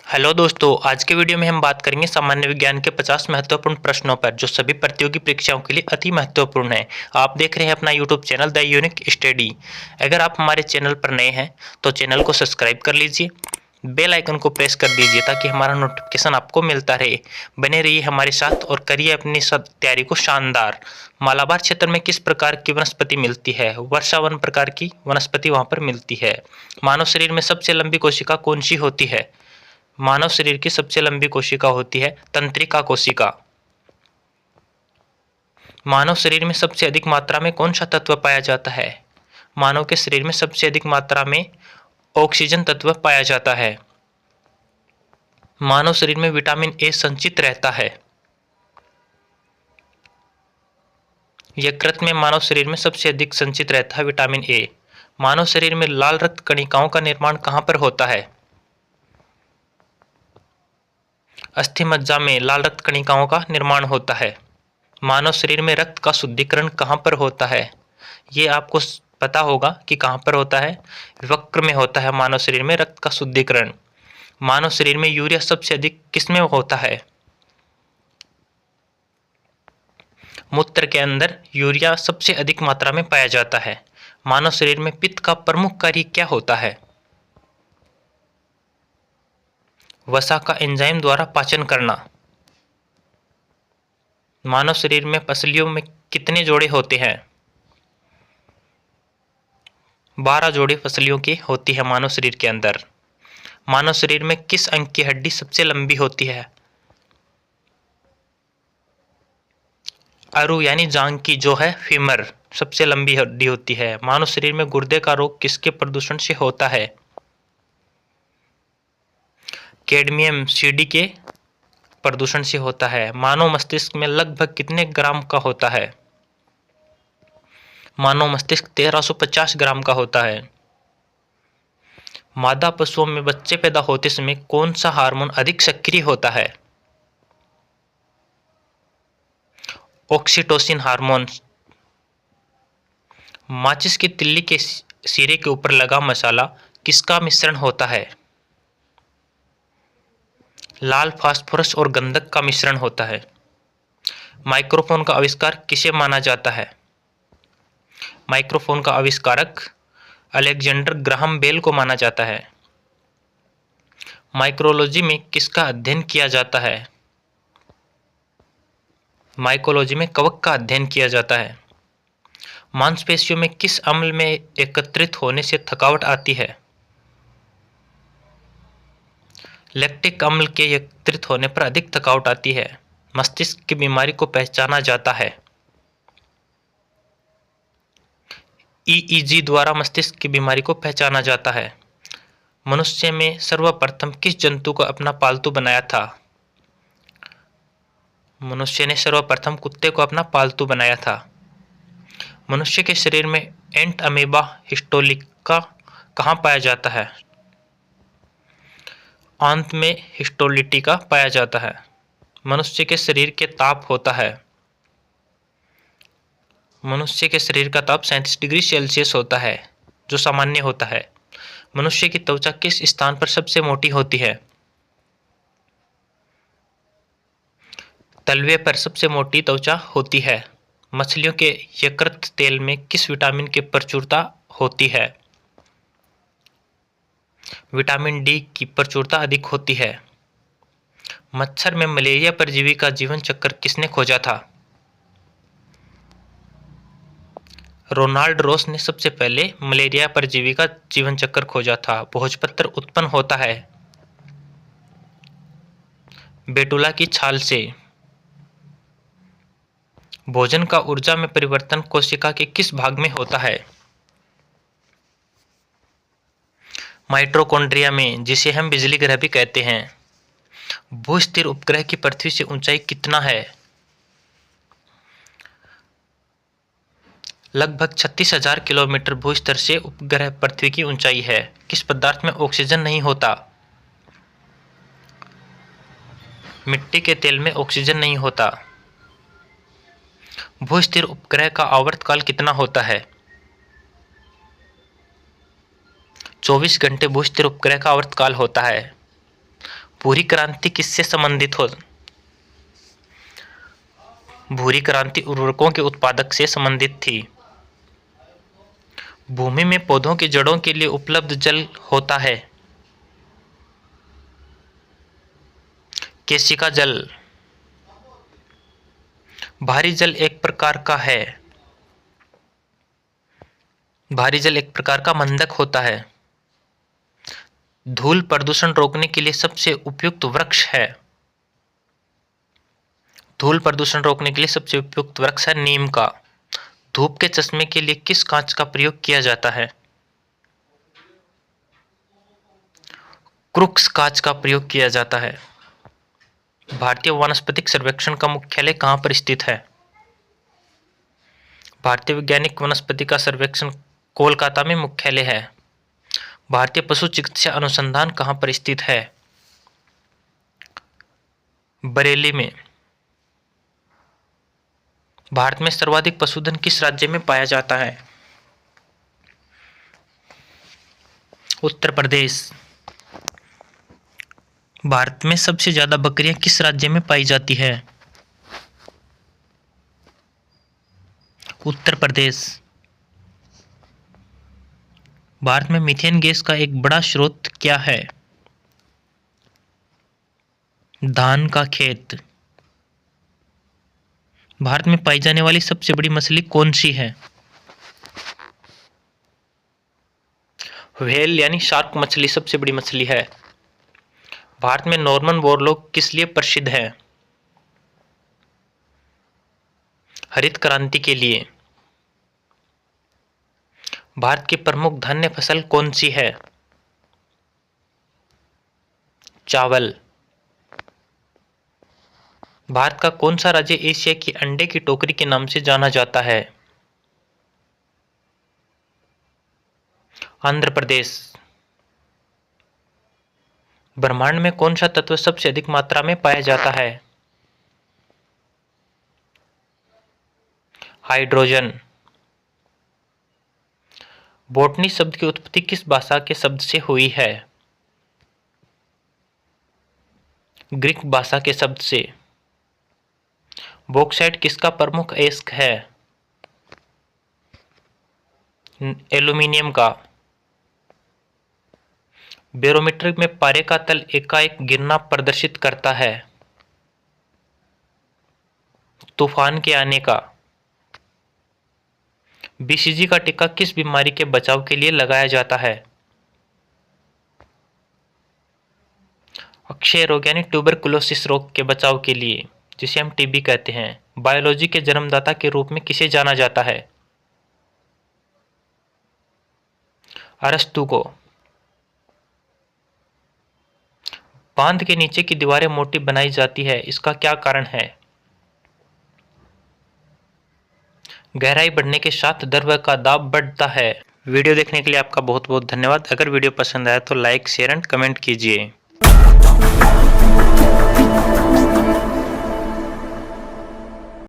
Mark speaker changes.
Speaker 1: Hello दोस्तों, आज के वीडियो में हम बात करेंगे सामान्य विज्ञान के 50 महत्वपूर्ण प्रश्नों पर जो सभी प्रतियोगी परीक्षाओं के लिए अति महत्वपूर्ण है। आप देख रहे हैं अपना YouTube channel the unique study. अगर आप हमारे चैनल पर नए हैं तो चैनल को सब्सक्राइब कर लीजिए, बेल आइकन को प्रेस कर दीजिए ताकि हमारा नोटिफिकेशन आपको मिलता रहे। बने रहिए हमारे साथ और करिए अपनी तैयारी को शानदार। मालाबार क्षेत्र में किस प्रकार की वनस्पति मिलती है? वर्षावन प्रकार की वनस्पति वहां पर मिलती है। मानव शरीर में सबसे लंबी कोशिका कौन सी होती है? मानव शरीर की सबसे लंबी कोशिका होती है तंत्रिका कोशिका। मानव शरीर में सबसे अधिक मात्रा में कौन सा तत्व पाया जाता है? मानव के शरीर में सबसे अधिक मात्रा में ऑक्सीजन तत्व पाया जाता है। मानव शरीर में विटामिन ए संचित रहता है। यकृत में मानव शरीर में सबसे अधिक संचित रहता है विटामिन ए। मानव शरीर में लाल रक्त कणिकाओं का निर्माण कहाँ पर होता है? अस्थि मज्जा में लाल रक्त कणिकाओं का निर्माण होता है। मानव शरीर में रक्त का शुद्धिकरण कहाँ पर होता है? ये आपको पता होगा कि कहाँ पर होता है। वक्र में होता है मानव शरीर में रक्त का शुद्धिकरण। मानव शरीर में यूरिया सबसे अधिक किसमें होता है? मूत्र के अंदर यूरिया सबसे अधिक मात्रा में पाया जाता है। मानव शरीर में पित्त का प्रमुख कार्य क्या होता है? वसा का एंजाइम द्वारा पाचन करना। मानव शरीर में पसलियों में कितने जोड़े होते हैं? 12 जोड़े पसलियों की होती है मानव शरीर के अंदर। मानव शरीर में किस अंग की हड्डी सबसे लंबी होती है? अरु यानी जांघ की जो है फीमर सबसे लंबी हड्डी होती है। मानव शरीर में गुर्दे का रोग किसके प्रदूषण से होता है? कैडमियम सीडी के प्रदूषण से होता है। मानव मस्तिष्क में लगभग कितने ग्राम का होता है? मानव मस्तिष्क 1350 ग्राम का होता है। मादा पशुओं में बच्चे पैदा होते समय कौन सा हार्मोन अधिक सक्रिय होता है? Oxytocin hormone. माचिस की तिल्ली के सिरे के ऊपर लगा मसाला किसका मिश्रण होता है? लाल फास्फोरस और गंधक का मिश्रण होता है। माइक्रोफोन का आविष्कार किसे माना जाता है? माइक्रोफोन का आविष्कारक अलेक्जेंडर ग्राहम बेल को माना जाता है। माइक्रोलॉजी में किसका अध्ययन किया जाता है? माइकोलॉजी में कवक का अध्ययन किया जाता है। मांसपेशियों में किस अम्ल में एकत्रित होने से थकावट आती है? लैक्टिक अम्ल के एकत्रित होने पर अधिक थकावट आती है। मस्तिष्क की बीमारी को पहचाना जाता है। ईईजी द्वारा मस्तिष्क की बीमारी को पहचाना जाता है। मनुष्य में सर्वप्रथम किस जंतु को अपना पालतू बनाया था? मनुष्य ने सर्वप्रथम कुत्ते को अपना पालतू बनाया था। मनुष्य के शरीर में एंट अमीबा हिस्टोलिका कहाँ पाया जाता है? आंत में हिस्टोलिटिका पाया जाता है। मनुष्य के शरीर के ताप होता है। मनुष्य के शरीर का ताप 37 डिग्री सेल्सियस होता है जो सामान्य होता है। मनुष्य की त्वचा किस स्थान पर सबसे मोटी होती है? तलवे पर सबसे मोटी त्वचा होती है। मछलियों के यकृत तेल में किस विटामिन की प्रचुरता होती है? विटामिन डी की प्रचुरता अधिक होती है। मच्छर में मलेरिया परजीवी का जीवन चक्र किसने खोजा था? रोनाल्ड रोस ने सबसे पहले मलेरिया परजीवी का जीवन चक्र खोजा था। भोजपत्र उत्पन्न होता है बेटुला की छाल से। भोजन का ऊर्जा में परिवर्तन कोशिका के किस भाग में होता है? माइटोकॉन्ड्रिया में, जिसे हम बिजली ग्रह भी कहते हैं। भूस्थिर उपग्रह की पृथ्वी से ऊंचाई कितना है? लगभग 36,000 किलोमीटर भूस्तर से उपग्रह पृथ्वी की ऊंचाई है। किस पदार्थ में ऑक्सीजन नहीं होता? मिट्टी के तेल में ऑक्सीजन नहीं होता। भूस्थिर उपग्रह का आवर्तकाल कितना होता है? 24 घंटे भूस्थिर उपग्रह का आवर्तकाल होता है। भूरी क्रांति किससे संबंधित हो? भूरी क्रांति उर्वरकों के उत्पादक से संबंधित थी। भूमि में पौधों की जड़ों के लिए उपलब्ध जल होता है। केशिका जल। भारी जल एक प्रकार का है। भारी जल एक प्रकार का मंदक होता है। धूल प्रदूषण रोकने के लिए सबसे उपयुक्त वृक्ष है। धूल प्रदूषण रोकने के लिए सबसे उपयुक्त वृक्ष है नीम का। धूप के चश्मे के लिए किस कांच का प्रयोग किया जाता है? क्रुक्स कांच का प्रयोग किया जाता है। भारतीय वानस्पतिक सर्वेक्षण का मुख्यालय कहाँ पर स्थित है? भारतीय वैज्ञानिक वनस्पति का सर्वेक्षण कोलकाता में मुख्यालय है। भारतीय पशु चिकित्सा अनुसंधान कहाँ पर स्थित है? बरेली में। भारत में सर्वाधिक पशुधन किस राज्य में पाया जाता है? उत्तर प्रदेश। भारत में सबसे ज्यादा बकरियां किस राज्य में पाई जाती है? उत्तर प्रदेश। भारत में मीथेन गैस का एक बड़ा स्रोत क्या है? धान का खेत। भारत में पाई जाने वाली सबसे बड़ी मछली कौन सी है? व्हेल यानी शार्क मछली सबसे बड़ी मछली है। भारत में नॉर्मन बोरलॉग किस लिए प्रसिद्ध है? हरित क्रांति के लिए। भारत की प्रमुख धान्य फसल कौन सी है? चावल। भारत का कौन सा राज्य एशिया की अंडे की टोकरी के नाम से जाना जाता है? आंध्र प्रदेश। ब्रह्मांड में कौन सा तत्व सबसे अधिक मात्रा में पाया जाता है? हाइड्रोजन। बॉटनी शब्द की उत्पत्ति किस भाषा के शब्द से हुई है? ग्रीक भाषा के शब्द से। बॉक्साइट किसका प्रमुख अयस्क है? एल्यूमिनियम का। बैरोमीटर में पारे का तल एकाएक गिरना प्रदर्शित करता है। तूफान के आने का। बीसीजी का टीका किस बीमारी के बचाव के लिए लगाया जाता है? अक्षय रोग यानी ट्यूबरकुलोसिस रोग के बचाव के लिए, जिसे हम टीबी कहते हैं। बायोलॉजी के जन्मदाता के रूप में किसे जाना जाता है? अरस्तु को। बांध के नीचे की दीवारें मोटी बनाई जाती है, इसका क्या कारण है? गहराई बढ़ने के साथ द्रव का दाब बढ़ता है। वीडियो देखने के लिए आपका बहुत बहुत धन्यवाद। अगर वीडियो पसंद आया तो लाइक, शेयर एंड कमेंट कीजिए।